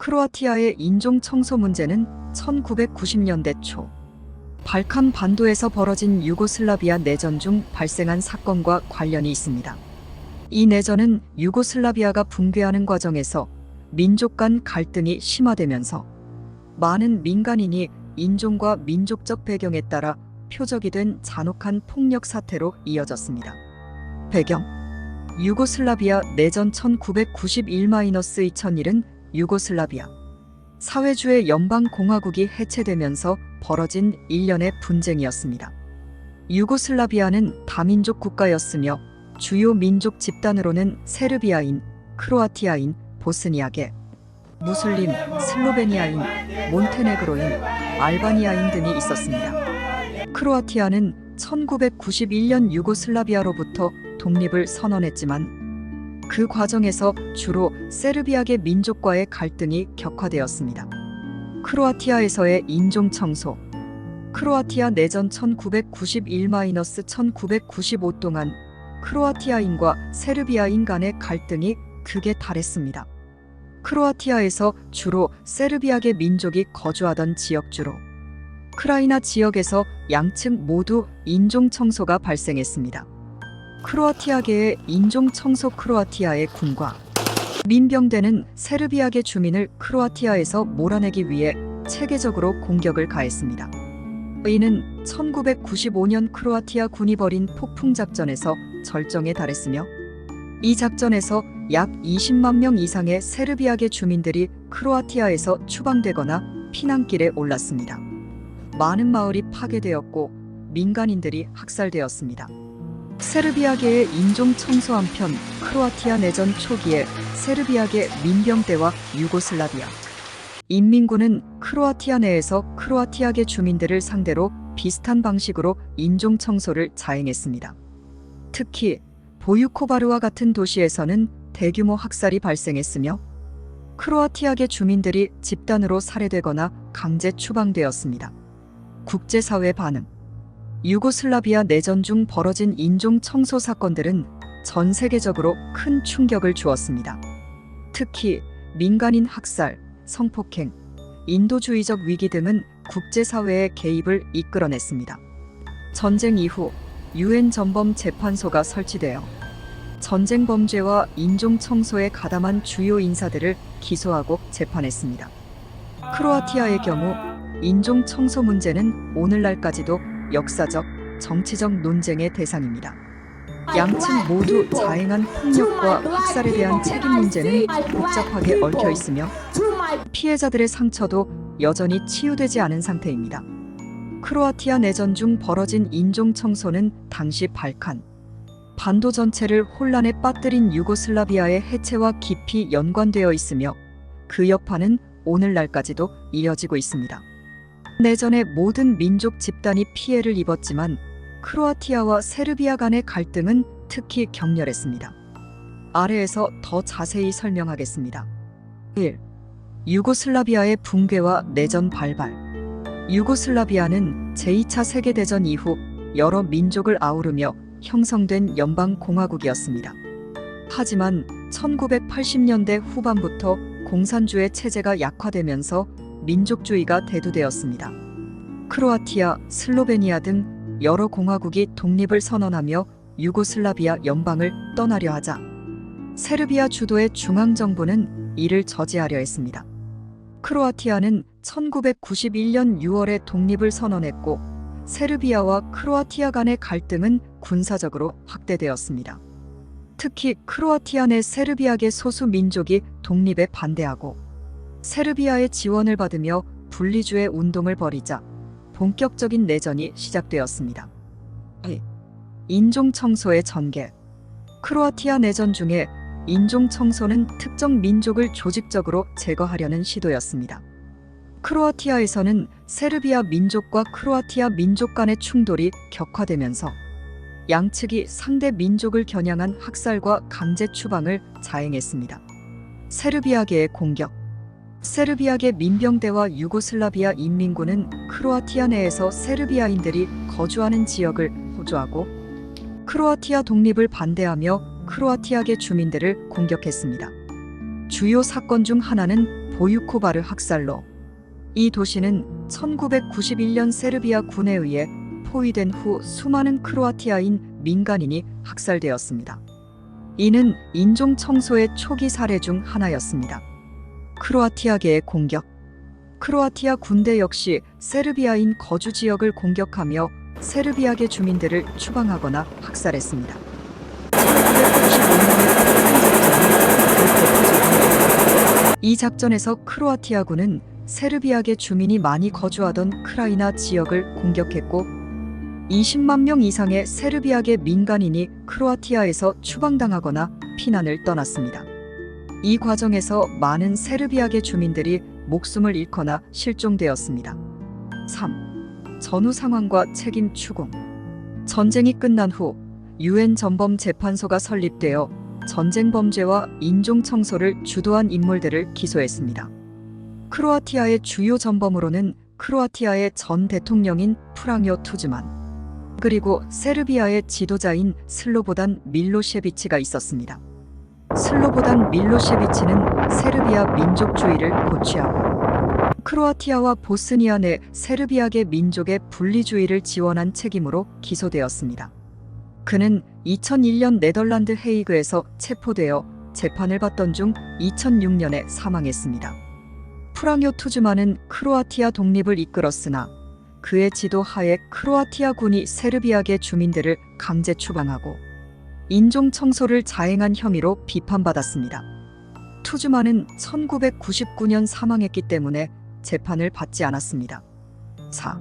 크로아티아의 인종 청소 문제는 1990년대 초 발칸 반도에서 벌어진 유고슬라비아 내전 중 발생한 사건과 관련이 있습니다. 이 내전은 유고슬라비아가 붕괴하는 과정에서 민족 간 갈등이 심화되면서 많은 민간인이 인종과 민족적 배경에 따라 표적이 된 잔혹한 폭력 사태로 이어졌습니다. 배경: 유고슬라비아 내전 1991-2001은 유고슬라비아 사회주의 연방공화국이 해체되면서 벌어진 일련의 분쟁이었습니다. 유고슬라비아는 다민족 국가였으며 주요 민족 집단으로는 세르비아인, 크로아티아인, 보스니아계, 무슬림, 슬로베니아인, 몬테네그로인, 알바니아인 등이 있었습니다. 크로아티아는 1991년 유고슬라비아로부터 독립을 선언했지만 그 과정에서 주로 세르비아계 민족과의 갈등이 격화되었습니다. 크로아티아에서의 인종 청소. 크로아티아 내전 1991-1995 동안 크로아티아인과 세르비아인 간의 갈등이 극에 달했습니다. 크로아티아에서 주로 세르비아계 민족이 거주하던 지역주로 크라이나 지역에서 양측 모두 인종 청소가 발생했습니다. 크로아티아계의 인종 청소. 크로아티아의 군과 민병대는 세르비아계 주민을 크로아티아에서 몰아내기 위해 체계적으로 공격을 가했습니다. 이는 1995년 크로아티아 군이 벌인 폭풍작전에서 절정에 달했으며 이 작전에서 약 20만 명 이상의 세르비아계 주민들이 크로아티아에서 추방되거나 피난길에 올랐습니다. 많은 마을이 파괴되었고 민간인들이 학살되었습니다. 세르비아계의 인종 청소. 한편 크로아티아 내전 초기에 세르비아계 민병대와 유고슬라비아 인민군은 크로아티아 내에서 크로아티아계 주민들을 상대로 비슷한 방식으로 인종 청소를 자행했습니다. 특히 보유코바르와 같은 도시에서는 대규모 학살이 발생했으며 크로아티아계 주민들이 집단으로 살해되거나 강제 추방되었습니다. 국제사회 반응. 유고슬라비아 내전 중 벌어진 인종 청소 사건들은 전 세계적으로 큰 충격을 주었습니다. 특히 민간인 학살, 성폭행, 인도주의적 위기 등은 국제사회의 개입을 이끌어냈습니다. 전쟁 이후 UN 전범 재판소가 설치되어 전쟁 범죄와 인종 청소에 가담한 주요 인사들을 기소하고 재판했습니다. 크로아티아의 경우 인종 청소 문제는 오늘날까지도 역사적, 정치적 논쟁의 대상입니다. 양측 모두 자행한 폭력과 학살에 대한 책임 문제는 복잡하게 얽혀 있으며 피해자들의 상처도 여전히 치유되지 않은 상태입니다. 크로아티아 내전 중 벌어진 인종 청소는 당시 발칸 반도 전체를 혼란에 빠뜨린 유고슬라비아의 해체와 깊이 연관되어 있으며 그 여파는 오늘날까지도 이어지고 있습니다. 내전의 모든 민족 집단이 피해를 입었지만 크로아티아와 세르비아 간의 갈등은 특히 격렬했습니다. 아래에서 더 자세히 설명하겠습니다. 1. 유고슬라비아의 붕괴와 내전 발발. 유고슬라비아는 제2차 세계대전 이후 여러 민족을 아우르며 형성된 연방공화국이었습니다. 하지만 1980년대 후반부터 공산주의 체제가 약화되면서 민족주의가 대두되었습니다. 크로아티아, 슬로베니아 등 여러 공화국이 독립을 선언하며 유고슬라비아 연방을 떠나려 하자 세르비아 주도의 중앙정부는 이를 저지하려 했습니다. 크로아티아는 1991년 6월에 독립을 선언했고 세르비아와 크로아티아 간의 갈등은 군사적으로 확대되었습니다. 특히 크로아티아 내 세르비아계 소수 민족이 독립에 반대하고 세르비아의 지원을 받으며 분리주의 운동을 벌이자 본격적인 내전이 시작되었습니다. 인종 청소의 전개. 크로아티아 내전 중에 인종 청소는 특정 민족을 조직적으로 제거하려는 시도였습니다. 크로아티아에서는 세르비아 민족과 크로아티아 민족 간의 충돌이 격화되면서 양측이 상대 민족을 겨냥한 학살과 강제 추방을 자행했습니다. 세르비아계의 공격. 세르비아계 민병대와 유고슬라비아 인민군은 크로아티아 내에서 세르비아인들이 거주하는 지역을 호조하고 크로아티아 독립을 반대하며 크로아티아계 주민들을 공격했습니다. 주요 사건 중 하나는 보유코바르 학살로. 이 도시는 1991년 세르비아 군에 의해 포위된 후 수많은 크로아티아인 민간인이 학살되었습니다. 이는 인종 청소의 초기 사례 중 하나였습니다. 크로아티아계의 공격. 크로아티아 군대 역시 세르비아인 거주 지역을 공격하며 세르비아계 주민들을 추방하거나 학살했습니다. 1995년에 이 작전에서 크로아티아군은 세르비아계 주민이 많이 거주하던 크라이나 지역을 공격했고 20만 명 이상의 세르비아계 민간인이 크로아티아에서 추방당하거나 피난을 떠났습니다. 이 과정에서 많은 세르비아계 주민들이 목숨을 잃거나 실종되었습니다. 3. 전후 상황과 책임 추궁. 전쟁이 끝난 후 유엔 전범 재판소가 설립되어 전쟁 범죄와 인종 청소를 주도한 인물들을 기소했습니다. 크로아티아의 주요 전범으로는 크로아티아의 전 대통령인 프랑요 투즈만, 그리고 세르비아의 지도자인 슬로보단 밀로셰비치가 있었습니다. 슬로보단 밀로셰비치는 세르비아 민족주의를 고취하고 크로아티아와 보스니아 내 세르비아계 민족의 분리주의를 지원한 책임으로 기소되었습니다. 그는 2001년 네덜란드 헤이그에서 체포되어 재판을 받던 중 2006년에 사망했습니다. 프랑요 투즈만은 크로아티아 독립을 이끌었으나 그의 지도 하에 크로아티아 군이 세르비아계 주민들을 강제 추방하고 인종 청소를 자행한 혐의로 비판받았습니다. 투즈만은 1999년 사망했기 때문에 재판을 받지 않았습니다. 4.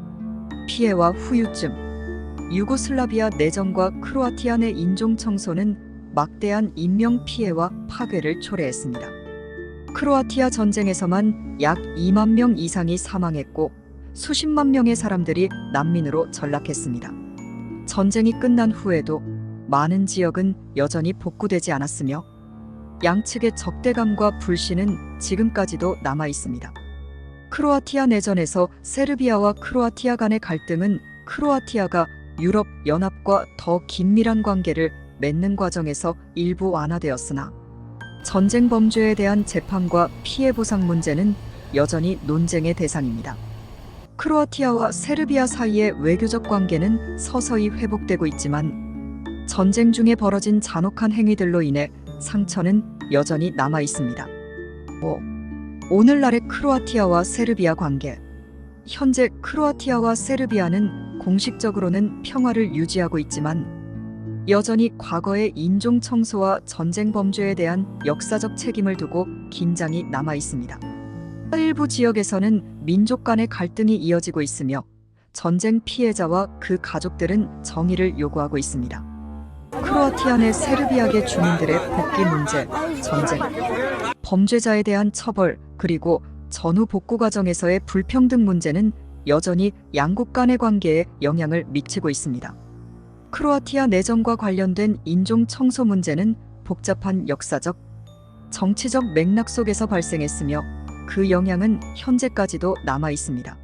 피해와 후유증. 유고슬라비아 내전과 크로아티아 내 인종 청소는 막대한 인명 피해와 파괴를 초래했습니다. 크로아티아 전쟁에서만 약 2만 명 이상이 사망했고 수십만 명의 사람들이 난민으로 전락했습니다. 전쟁이 끝난 후에도 많은 지역은 여전히 복구되지 않았으며 양측의 적대감과 불신은 지금까지도 남아 있습니다. 크로아티아 내전에서 세르비아와 크로아티아 간의 갈등은 크로아티아가 유럽 연합과 더 긴밀한 관계를 맺는 과정에서 일부 완화되었으나 전쟁 범죄에 대한 재판과 피해 보상 문제는 여전히 논쟁의 대상입니다. 크로아티아와 세르비아 사이의 외교적 관계는 서서히 회복되고 있지만 전쟁 중에 벌어진 잔혹한 행위들로 인해 상처는 여전히 남아 있습니다. 5. 오늘날의 크로아티아와 세르비아 관계. 현재 크로아티아와 세르비아는 공식적으로는 평화를 유지하고 있지만 여전히 과거의 인종 청소와 전쟁 범죄에 대한 역사적 책임을 두고 긴장이 남아 있습니다. 일부 지역에서는 민족 간의 갈등이 이어지고 있으며 전쟁 피해자와 그 가족들은 정의를 요구하고 있습니다. 크로아티아 내 세르비아계 주민들의 복귀 문제, 전쟁, 범죄자에 대한 처벌, 그리고 전후 복구 과정에서의 불평등 문제는 여전히 양국 간의 관계에 영향을 미치고 있습니다. 크로아티아 내전과 관련된 인종 청소 문제는 복잡한 역사적, 정치적 맥락 속에서 발생했으며 그 영향은 현재까지도 남아 있습니다.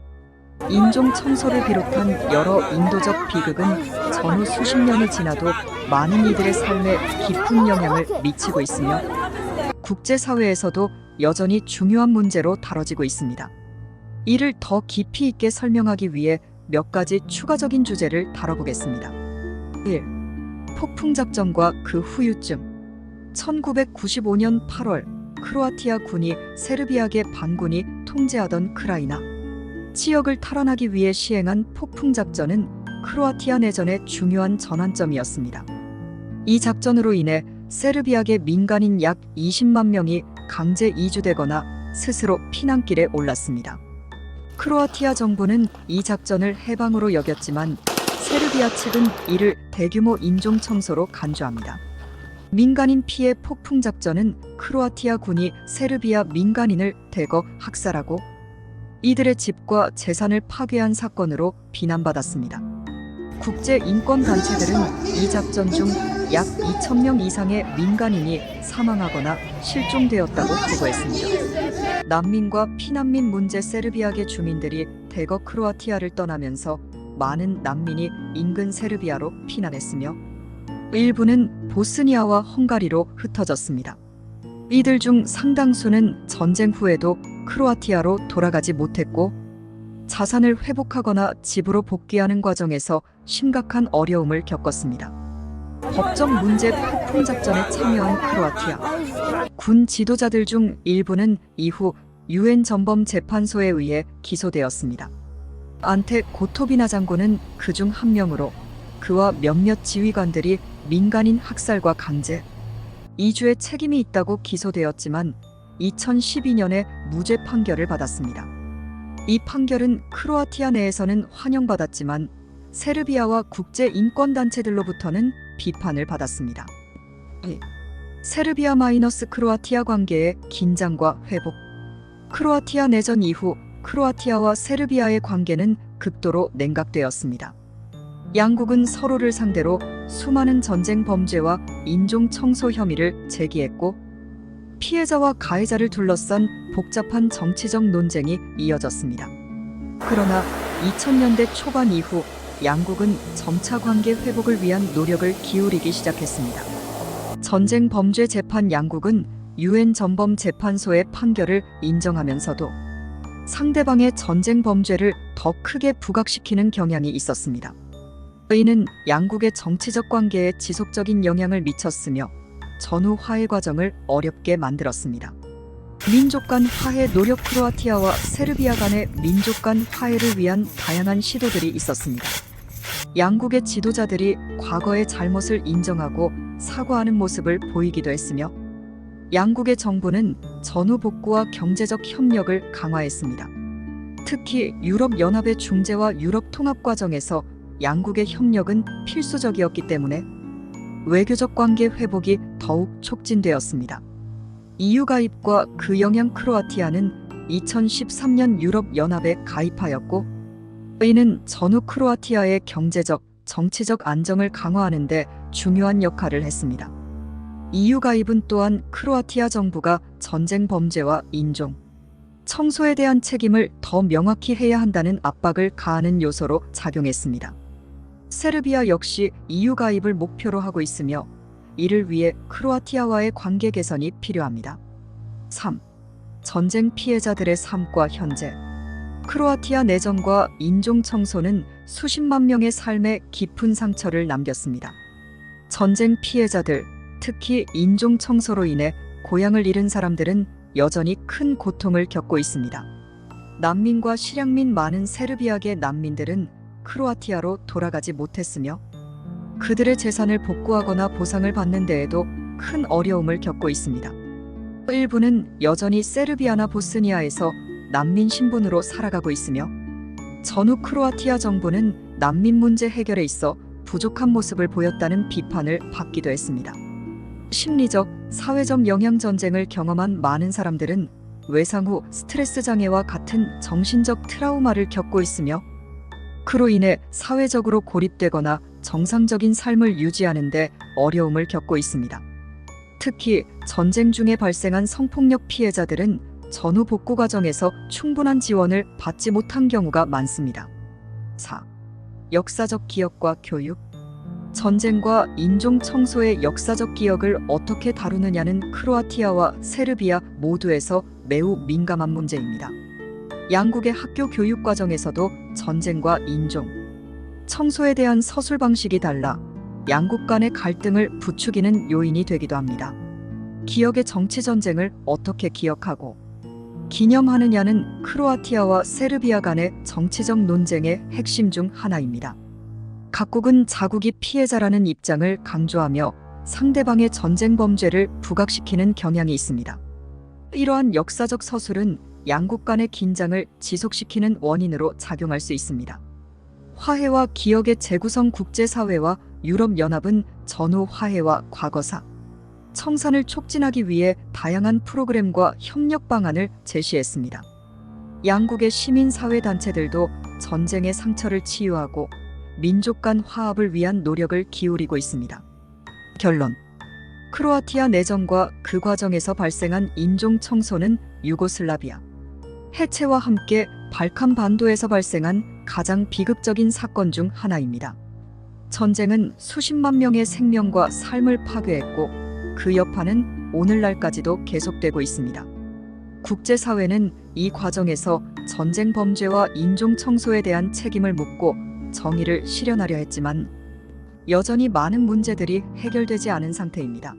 인종 청소를 비롯한 여러 인도적 비극은 전후 수십 년이 지나도 많은 이들의 삶에 깊은 영향을 미치고 있으며 국제사회에서도 여전히 중요한 문제로 다뤄지고 있습니다. 이를 더 깊이 있게 설명하기 위해 몇 가지 추가적인 주제를 다뤄보겠습니다. 1. 폭풍작전과 그 후유증. 1995년 8월 크로아티아 군이 세르비아계 반군이 통제하던 크라이나 지역을 탈환하기 위해 시행한 폭풍작전은 크로아티아 내전의 중요한 전환점이었습니다. 이 작전으로 인해 세르비아계 민간인 약 20만 명이 강제 이주되거나 스스로 피난길에 올랐습니다. 크로아티아 정부는 이 작전을 해방으로 여겼지만 세르비아 측은 이를 대규모 인종 청소로 간주합니다. 민간인 피해 폭풍 작전은 크로아티아 군이 세르비아 민간인을 대거 학살하고 이들의 집과 재산을 파괴한 사건으로 비난받았습니다. 국제 인권 단체들은 이 작전 중 약 2,000명 이상의 민간인이 사망하거나 실종되었다고 보고했습니다. 난민과 피난민 문제. 세르비아계 주민들이 대거 크로아티아를 떠나면서 많은 난민이 인근 세르비아로 피난했으며 일부는 보스니아와 헝가리로 흩어졌습니다. 이들 중 상당수는 전쟁 후에도 크로아티아로 돌아가지 못했고 자산을 회복하거나 집으로 복귀하는 과정에서 심각한 어려움을 겪었습니다. 법적 문제 폭풍 작전에 참여한 크로아티아 군 지도자들 중 일부는 이후 유엔 전범 재판소에 의해 기소되었습니다. 안테 고토비나 장군은 그중 한 명으로 그와 몇몇 지휘관들이 민간인 학살과 강제, 이주의 책임이 있다고 기소되었지만 2012년에 무죄 판결을 받았습니다. 이 판결은 크로아티아 내에서는 환영받았지만 세르비아와 국제인권단체들로부터는 비판을 받았습니다. 세르비아 - 크로아티아 관계의 긴장과 회복. 크로아티아 내전 이후 크로아티아와 세르비아의 관계는 극도로 냉각되었습니다. 양국은 서로를 상대로 수많은 전쟁 범죄와 인종 청소 혐의를 제기했고 피해자와 가해자를 둘러싼 복잡한 정치적 논쟁이 이어졌습니다. 그러나 2000년대 초반 이후 양국은 점차 관계 회복을 위한 노력을 기울이기 시작했습니다. 전쟁 범죄 재판 양국은 유엔 전범 재판소의 판결을 인정하면서도 상대방의 전쟁 범죄를 더 크게 부각시키는 경향이 있었습니다. 이는 양국의 정치적 관계에 지속적인 영향을 미쳤으며 전후 화해 과정을 어렵게 만들었습니다. 민족 간 화해 노력. 크로아티아와 세르비아 간의 민족 간 화해를 위한 다양한 시도들이 있었습니다. 양국의 지도자들이 과거의 잘못을 인정하고 사과하는 모습을 보이기도 했으며 양국의 정부는 전후 복구와 경제적 협력을 강화했습니다. 특히 유럽연합의 중재와 유럽 통합 과정에서 양국의 협력은 필수적이었기 때문에 외교적 관계 회복이 더욱 촉진되었습니다. EU 가입과 그 영향. 크로아티아는 2013년 유럽연합에 가입하였고 이는 전후 크로아티아의 경제적, 정치적 안정을 강화하는 데 중요한 역할을 했습니다. EU 가입은 또한 크로아티아 정부가 전쟁 범죄와 인종 청소에 대한 책임을 더 명확히 해야 한다는 압박을 가하는 요소로 작용했습니다. 세르비아 역시 EU 가입을 목표로 하고 있으며 이를 위해 크로아티아와의 관계 개선이 필요합니다. 3. 전쟁 피해자들의 삶과 현재. 크로아티아 내전과 인종 청소는 수십만 명의 삶에 깊은 상처를 남겼습니다. 전쟁 피해자들, 특히 인종 청소로 인해 고향을 잃은 사람들은 여전히 큰 고통을 겪고 있습니다. 난민과 실향민 많은 세르비아계 난민들은 크로아티아로 돌아가지 못했으며 그들의 재산을 복구하거나 보상을 받는 데에도 큰 어려움을 겪고 있습니다. 일부는 여전히 세르비아나 보스니아에서 난민 신분으로 살아가고 있으며 전후 크로아티아 정부는 난민 문제 해결에 있어 부족한 모습을 보였다는 비판을 받기도 했습니다. 심리적, 사회적 영향. 전쟁을 경험한 많은 사람들은 외상 후 스트레스 장애와 같은 정신적 트라우마를 겪고 있으며 그로 인해 사회적으로 고립되거나 정상적인 삶을 유지하는 데 어려움을 겪고 있습니다. 특히 전쟁 중에 발생한 성폭력 피해자들은 전후 복구 과정에서 충분한 지원을 받지 못한 경우가 많습니다. 4. 역사적 기억과 교육. 전쟁과 인종 청소의 역사적 기억을 어떻게 다루느냐는 크로아티아와 세르비아 모두에서 매우 민감한 문제입니다. 양국의 학교 교육 과정에서도 전쟁과 인종 청소에 대한 서술 방식이 달라 양국 간의 갈등을 부추기는 요인이 되기도 합니다. 기억의 정치 전쟁을 어떻게 기억하고 기념하느냐는 크로아티아와 세르비아 간의 정치적 논쟁의 핵심 중 하나입니다. 각국은 자국이 피해자라는 입장을 강조하며 상대방의 전쟁 범죄를 부각시키는 경향이 있습니다. 이러한 역사적 서술은 양국 간의 긴장을 지속시키는 원인으로 작용할 수 있습니다. 화해와 기억의 재구성. 국제사회와 유럽연합은 전후 화해와 과거사, 청산을 촉진하기 위해 다양한 프로그램과 협력 방안을 제시했습니다. 양국의 시민사회단체들도 전쟁의 상처를 치유하고 민족 간 화합을 위한 노력을 기울이고 있습니다. 결론. 크로아티아 내전과 그 과정에서 발생한 인종 청소는 유고슬라비아 해체와 함께 발칸 반도에서 발생한 가장 비극적인 사건 중 하나입니다. 전쟁은 수십만 명의 생명과 삶을 파괴했고 그 여파는 오늘날까지도 계속되고 있습니다. 국제사회는 이 과정에서 전쟁 범죄와 인종 청소에 대한 책임을 묻고 정의를 실현하려 했지만 여전히 많은 문제들이 해결되지 않은 상태입니다.